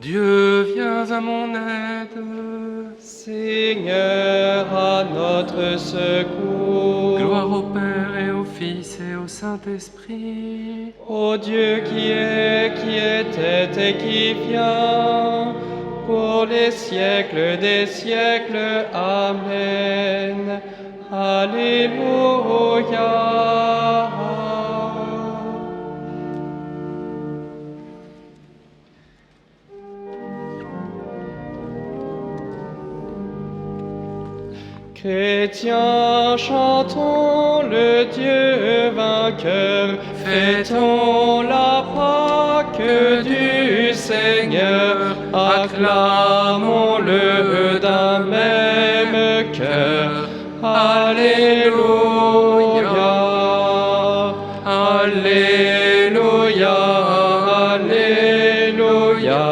Dieu, viens à mon aide. Seigneur, à notre secours. Gloire au Père et au Fils et au Saint-Esprit. Ô Dieu qui est, qui était et qui vient, pour les siècles des siècles. Amen. Alléluia. Chrétiens, chantons le Dieu vainqueur, fêtons la Pâque du Seigneur, acclamons-le d'un même cœur. Alléluia, Alléluia, Alléluia,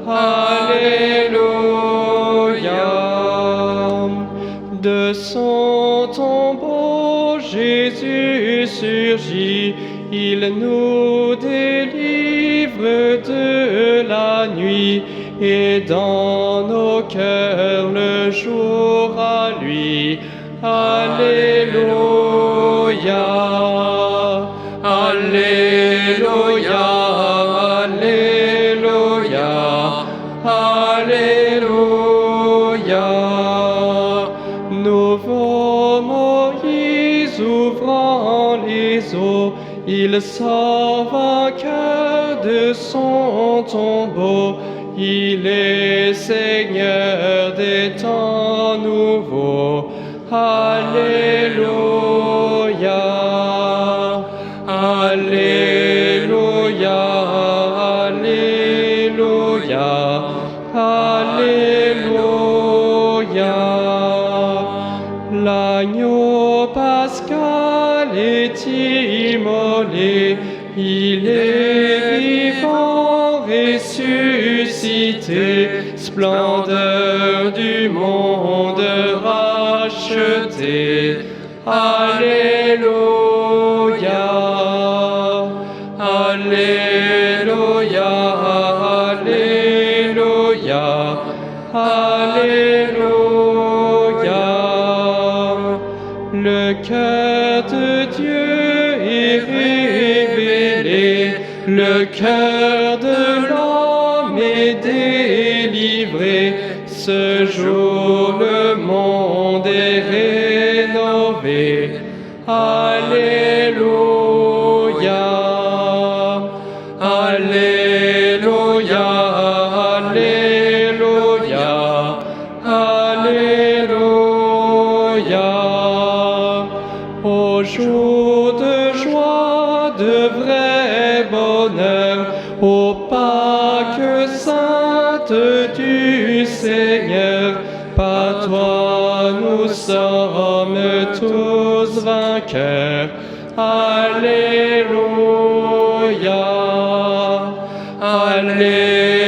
Alléluia. De son tombeau, Jésus surgit, il nous délivre de la nuit, et dans nos cœurs le jour à lui. Alléluia, Alléluia, Alléluia, Alléluia. Nouveau Moïse ouvrant les eaux, il sort vainqueur de son tombeau. Il est Seigneur des temps nouveaux. Alléluia, Alléluia, Alléluia, Alléluia. L'agneau pascal est immolé, il est vivant, ressuscité, splendeur du monde racheté. Alléluia, Alléluia, Alléluia, Alléluia. Le cœur de Dieu est révélé, le cœur de l'homme est délivré. Ce jour le monde est rénové. Alléluia, Alléluia, Alléluia, Alléluia. Au jour de joie, de vrai bonheur, ô Pâques sainte du Seigneur, par toi nous sommes tous vainqueurs. Alléluia, Alléluia,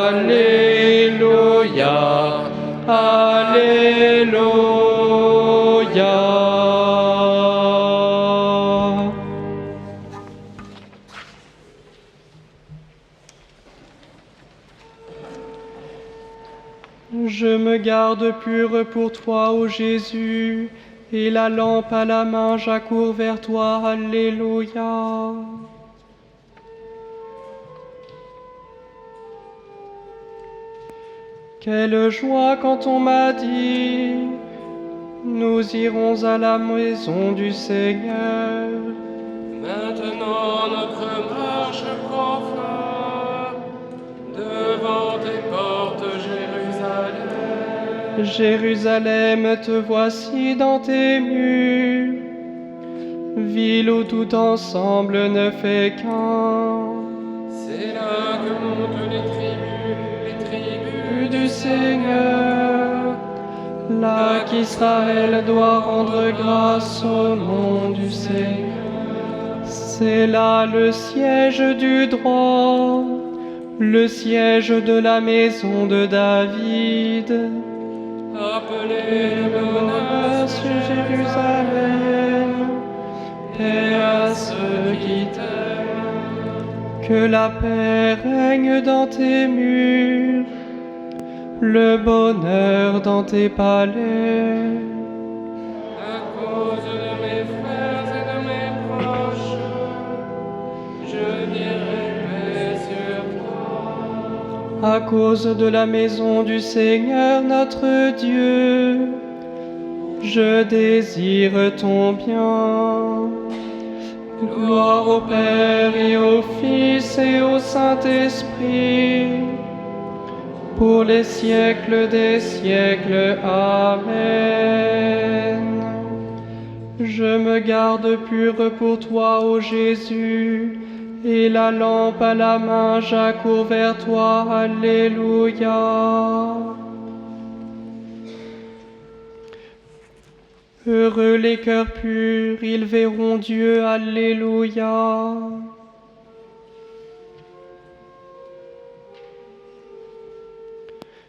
Alléluia, Alléluia. Je me garde pur pour toi, ô Jésus, et la lampe à la main, j'accours vers toi. Alléluia. Quelle joie quand on m'a dit, nous irons à la maison du Seigneur. Maintenant notre marche prend fin devant tes portes, Jérusalem. Jérusalem, te voici dans tes murs, ville où tout ensemble ne fait qu'un. C'est là que montent les tribus Du Seigneur, là qu'Israël doit rendre grâce au nom du Seigneur. C'est là le siège du droit, le siège de la maison de David. appelez le menace Jérusalem, paix à ceux qui t'aiment. Que la paix règne dans tes murs, le bonheur dans tes palais. À cause de mes frères et de mes proches, je dirai paix sur toi. À cause de la maison du Seigneur notre Dieu, je désire ton bien. Gloire au Père et au Fils et au Saint-Esprit, pour les siècles des siècles. Amen. Je me garde pur pour toi, ô Jésus, et la lampe à la main, j'accours vers toi. Alléluia. Heureux les cœurs purs, ils verront Dieu. Alléluia.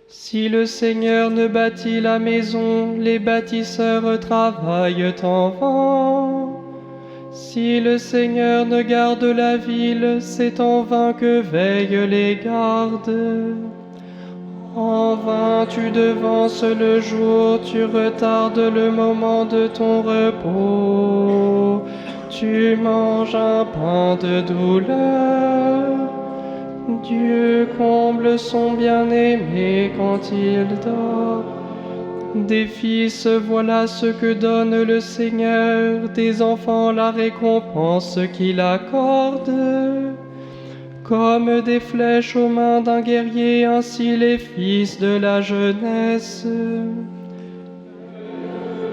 Si le Seigneur ne bâtit la maison, les bâtisseurs travaillent en vain. Si le Seigneur ne garde la ville, c'est en vain que veillent les gardes. En vain tu devances le jour, tu retardes le moment de ton repos. Tu manges un pain de douleur. Dieu comble son bien-aimé quand il dort. Des fils, voilà ce que donne le Seigneur, des enfants la récompense qu'il accorde. Comme des flèches aux mains d'un guerrier, ainsi les fils de la jeunesse.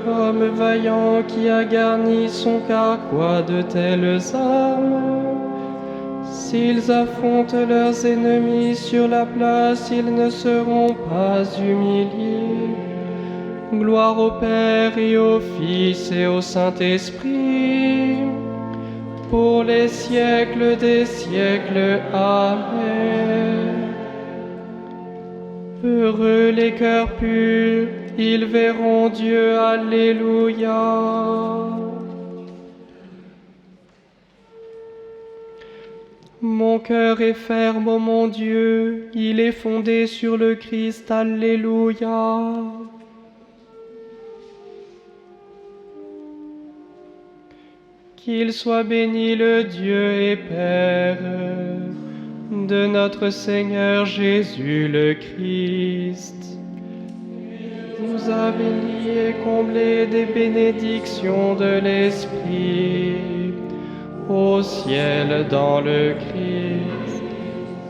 Comme vaillant qui a garni son carquois de telles armes. S'ils affrontent leurs ennemis sur la place, ils ne seront pas humiliés. Gloire au Père et au Fils et au Saint-Esprit, pour les siècles des siècles. Amen. Heureux les cœurs purs, ils verront Dieu. Alléluia. Mon cœur est ferme, ô mon Dieu, il est fondé sur le Christ. Alléluia. Qu'il soit béni le Dieu et Père de notre Seigneur Jésus le Christ. Il nous a bénis et comblés des bénédictions de l'Esprit au ciel dans le Christ.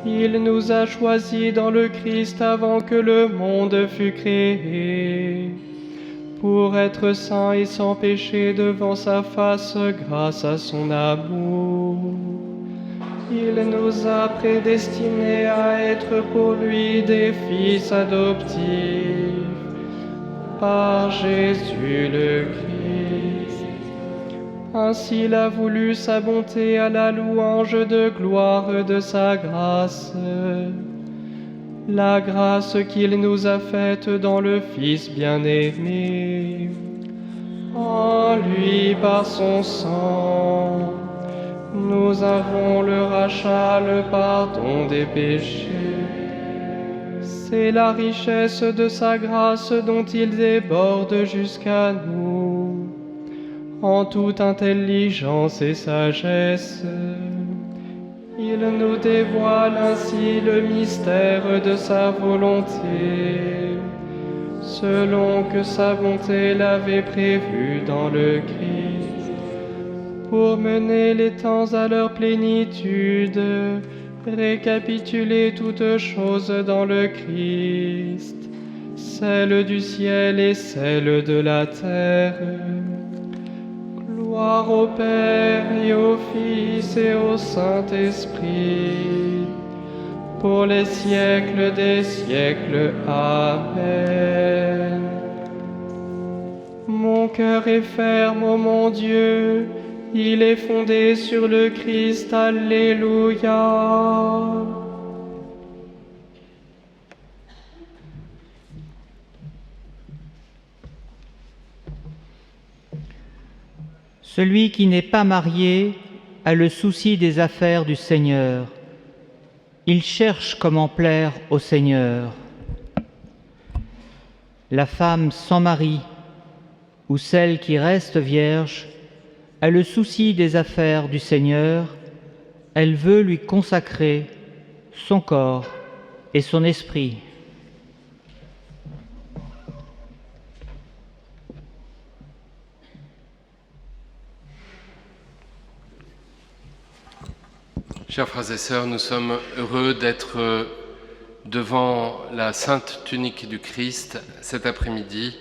Il nous a choisis dans le Christ avant que le monde fût créé, pour être saints et sans péché devant sa face grâce à son amour. Il nous a prédestinés à être pour lui des fils adoptifs par Jésus le Christ. Ainsi il a voulu sa bonté à la louange de gloire de sa grâce, la grâce qu'il nous a faite dans le Fils bien-aimé. En lui, par son sang, nous avons le rachat, le pardon des péchés. C'est la richesse de sa grâce dont il déborde jusqu'à nous, en toute intelligence et sagesse. Il nous dévoile ainsi le mystère de sa volonté, selon que sa bonté l'avait prévu dans le Christ, pour mener les temps à leur plénitude, récapituler toutes choses dans le Christ, celle du ciel et celle de la terre. Gloire au Père et au Fils et au Saint-Esprit, pour les siècles des siècles. Amen. Mon cœur est ferme, ô mon Dieu, il est fondé sur le Christ. Alléluia. Celui qui n'est pas marié a le souci des affaires du Seigneur. Il cherche comment plaire au Seigneur. La femme sans mari ou celle qui reste vierge a le souci des affaires du Seigneur. Elle veut lui consacrer son corps et son esprit. Chers frères et sœurs, nous sommes heureux d'être devant la sainte tunique du Christ cet après-midi,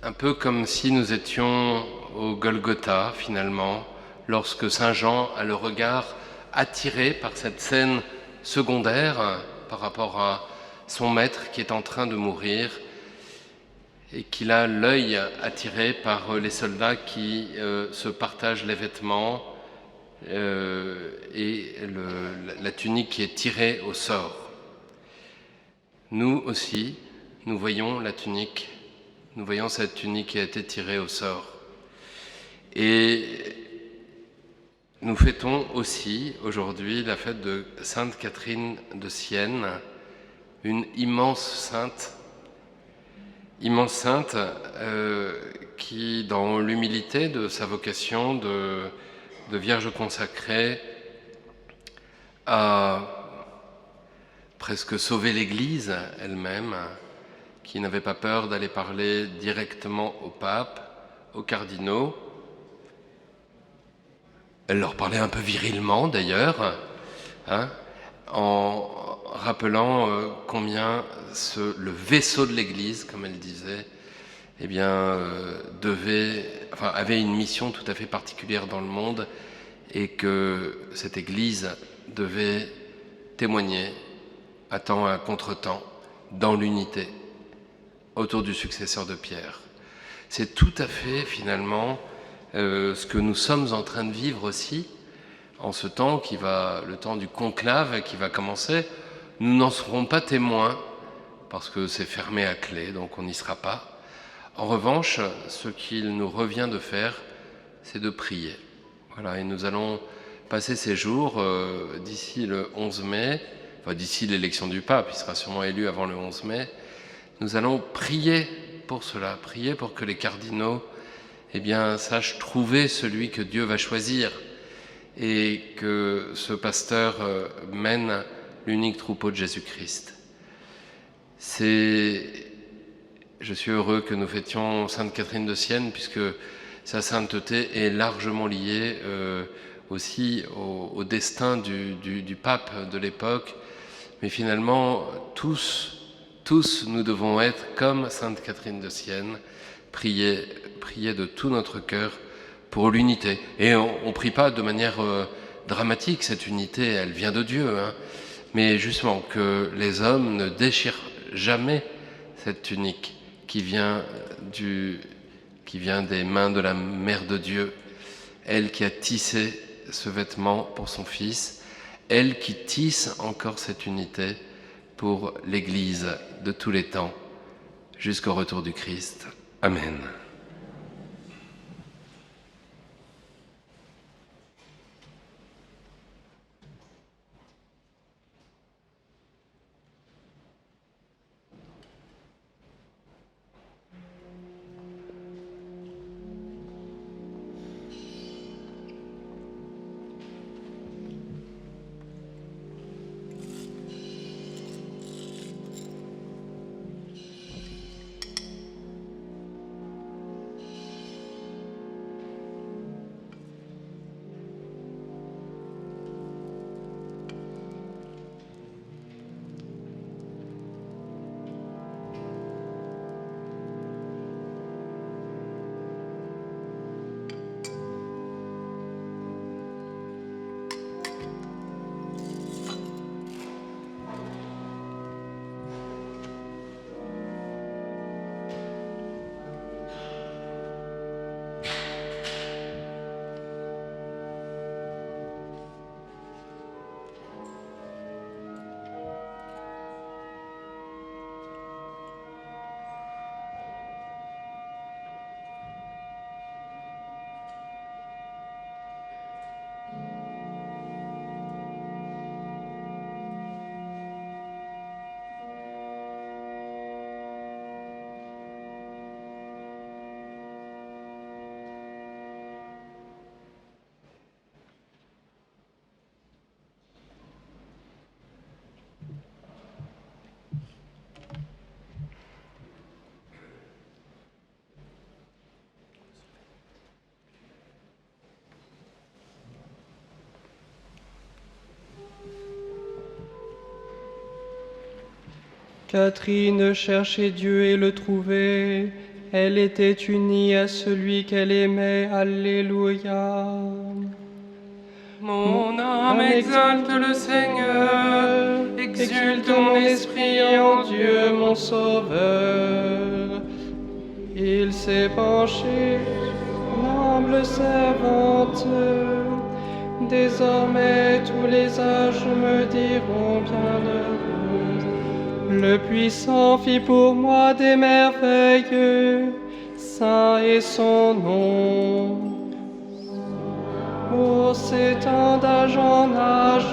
un peu comme si nous étions au Golgotha finalement, lorsque Saint Jean a le regard attiré par cette scène secondaire par rapport à son maître qui est en train de mourir et qu'il a l'œil attiré par les soldats qui se partagent les vêtements et la tunique qui est tirée au sort. Nous aussi, nous voyons la tunique, nous voyons cette tunique qui a été tirée au sort. Et nous fêtons aussi aujourd'hui la fête de Sainte Catherine de Sienne, une immense sainte qui, dans l'humilité de sa vocation de Vierge consacrée, a presque sauvé l'Église elle-même, qui n'avait pas peur d'aller parler directement au pape, aux cardinaux. Elle leur parlait un peu virilement d'ailleurs, en rappelant combien le vaisseau de l'Église, comme elle disait, avait une mission tout à fait particulière dans le monde et que cette Église devait témoigner à temps et à contre-temps dans l'unité autour du successeur de Pierre. C'est tout à fait finalement ce que nous sommes en train de vivre aussi en ce temps le temps du conclave qui va commencer. Nous n'en serons pas témoins parce que c'est fermé à clé, donc on n'y sera pas. En revanche, ce qu'il nous revient de faire, c'est de prier. Voilà, et nous allons passer ces jours d'ici le 11 mai, d'ici l'élection du pape, il sera sûrement élu avant le 11 mai, nous allons prier pour cela, prier pour que les cardinaux sachent trouver celui que Dieu va choisir et que ce pasteur mène l'unique troupeau de Jésus-Christ. Je suis heureux que nous fêtions Sainte Catherine de Sienne puisque sa sainteté est largement liée aussi au destin du pape de l'époque. Mais finalement, tous nous devons être comme Sainte Catherine de Sienne, prier de tout notre cœur pour l'unité. Et on ne prie pas de manière dramatique, cette unité, elle vient de Dieu. Mais justement, que les hommes ne déchirent jamais cette tunique qui vient des mains de la Mère de Dieu, elle qui a tissé ce vêtement pour son Fils, elle qui tisse encore cette unité pour l'Église de tous les temps, jusqu'au retour du Christ. Amen. Catherine cherchait Dieu et le trouvait. Elle était unie à celui qu'elle aimait. Alléluia. Mon âme exalte le Seigneur, exulte mon esprit en Dieu mon Sauveur. Il s'est penché, humble servante. Désormais tous les âges me diront bienheureuse. Le Puissant fit pour moi des merveilles, saint est son nom. Oh, s'étend d'âge en âge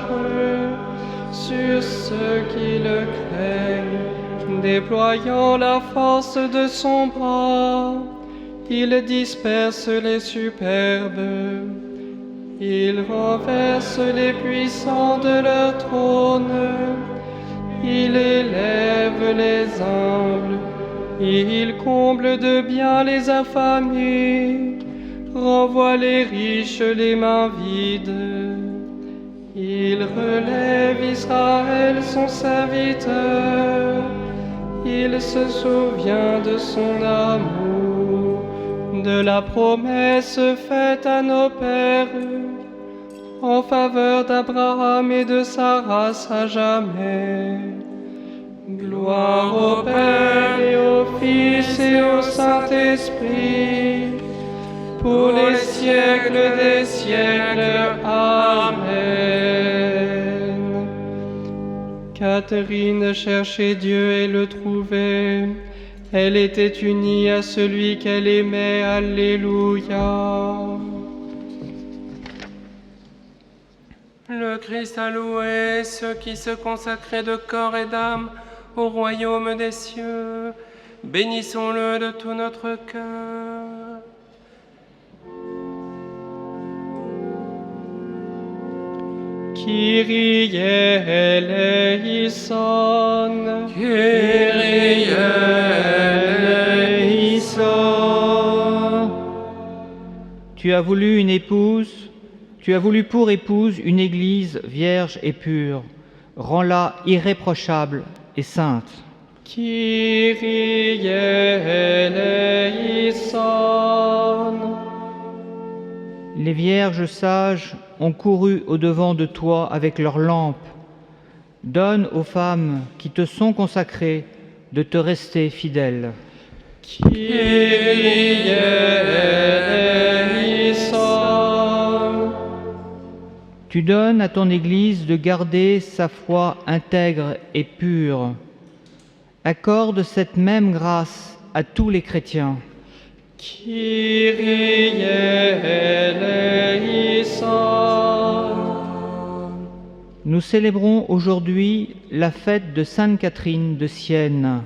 sur ceux qui le craignent, déployant la force de son bras, il disperse les superbes, il renverse les puissants de leur trône, il élève les humbles, il comble de bien les affamés, renvoie les riches les mains vides. Il relève Israël son serviteur. Il se souvient de son amour, de la promesse faite à nos pères, en faveur d'Abraham et de sa race à jamais. Gloire au Père et au Fils et au Saint-Esprit, pour les siècles des siècles. Amen. Catherine cherchait Dieu et le trouvait. Elle était unie à celui qu'elle aimait. Alléluia. Le Christ a loué ceux qui se consacraient de corps et d'âme au royaume des cieux. Bénissons-le de tout notre cœur. Kyrie eleison, Kyrie eleison. Tu as voulu une épouse, tu as voulu pour épouse une église vierge et pure. Rends-la irréprochable et sainte. Kyrie eleison. Les vierges sages ont couru au-devant de toi avec leurs lampes. Donne aux femmes qui te sont consacrées de te rester fidèles. Kyrie eleison. Tu donnes à ton Église de garder sa foi intègre et pure. Accorde cette même grâce à tous les chrétiens. Kyrie eleison. Nous célébrons aujourd'hui la fête de Sainte Catherine de Sienne.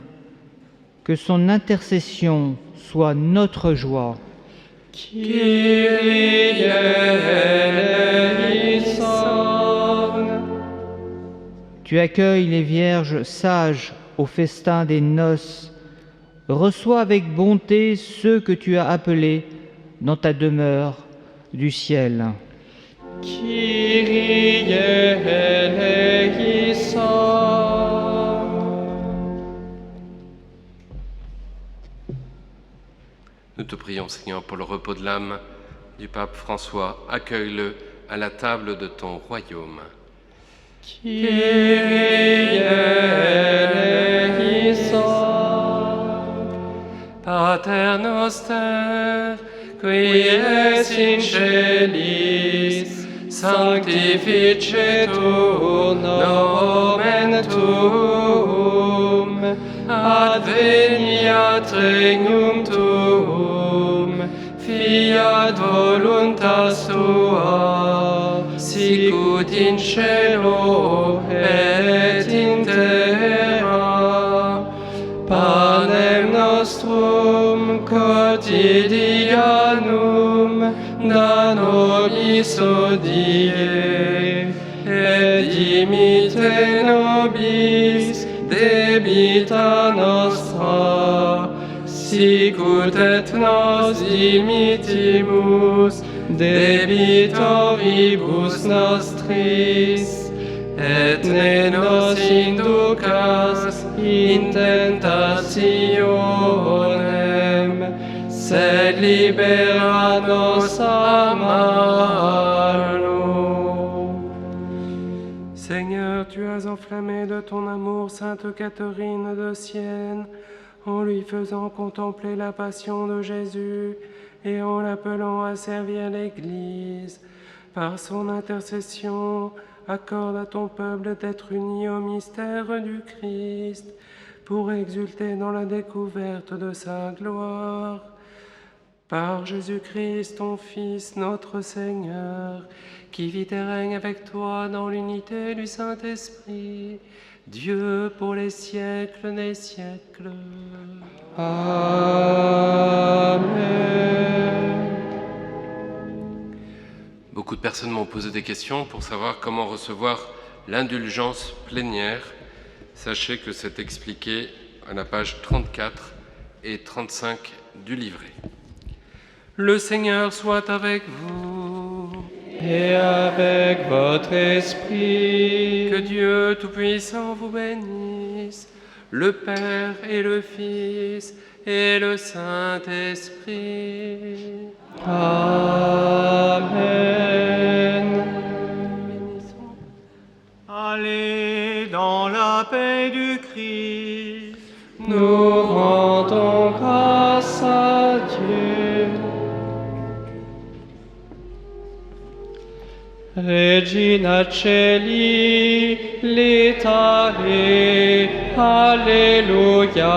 Que son intercession soit notre joie. Kyrie eleison. Tu accueilles les vierges sages au festin des noces. Reçois avec bonté ceux que tu as appelés dans ta demeure du ciel. Kyrie eleison. Nous te prions, Seigneur, pour le repos de l'âme du pape François. Accueille-le à la table de ton royaume. Kyrie eleison. Pater noster, qui es in celis, sanctificetur nomen tuum, adveniat regnum tuum, fiat voluntas tua, sicut in cielo et in terra. Panem nostrum quotidianum da nobis hodie, et dimitte nobis debita nostra, sicut et nos dimittimus debitoribus nostris, et ne nos inducas in tentationem, sed libera nos a malo. Seigneur, tu as enflammé de ton amour Sainte Catherine de Sienne, en lui faisant contempler la passion de Jésus et en l'appelant à servir l'Église. Par son intercession, accorde à ton peuple d'être uni au mystère du Christ, pour exulter dans la découverte de sa gloire. Par Jésus-Christ, ton Fils, notre Seigneur, qui vit et règne avec toi dans l'unité du Saint-Esprit, Dieu pour les siècles des siècles. Amen. Beaucoup de personnes m'ont posé des questions pour savoir comment recevoir l'indulgence plénière. Sachez que c'est expliqué à la page 34 et 35 du livret. Le Seigneur soit avec vous. Et avec votre esprit, Que Dieu Tout-Puissant vous bénisse, le Père et le Fils et le Saint-Esprit. Amen. Allez dans la paix du Christ. Nous rendons grâce à Dieu. Regina Celi, letare, alleluia,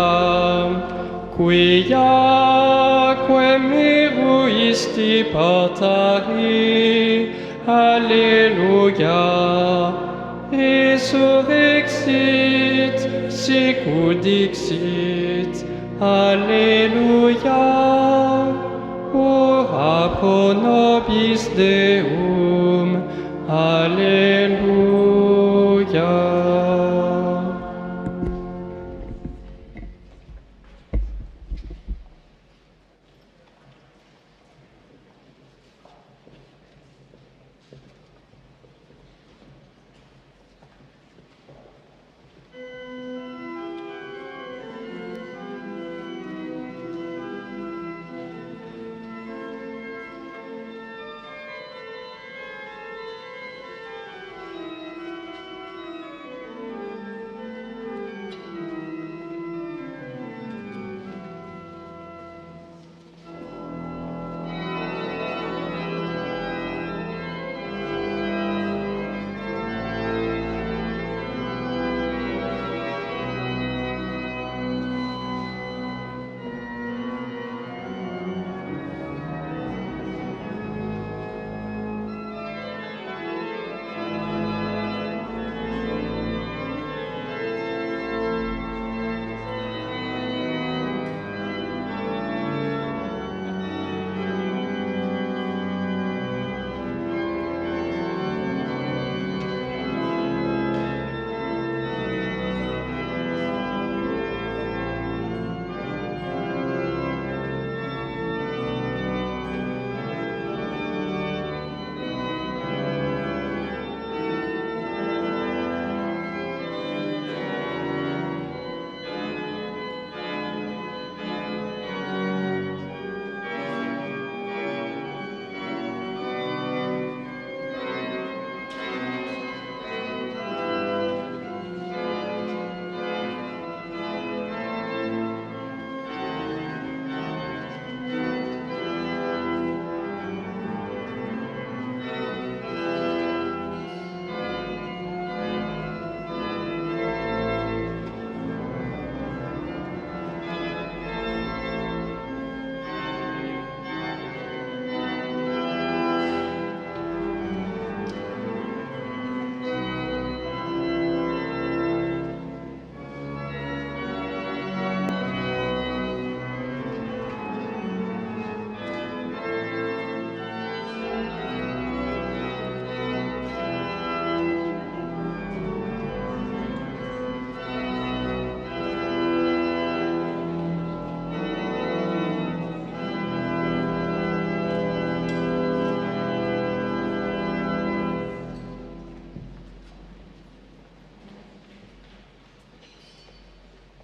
quiaque meruisti partari, alleluia, esurrexit, sicut dixit, alleluia, ora pro nobis Deum, alleluia.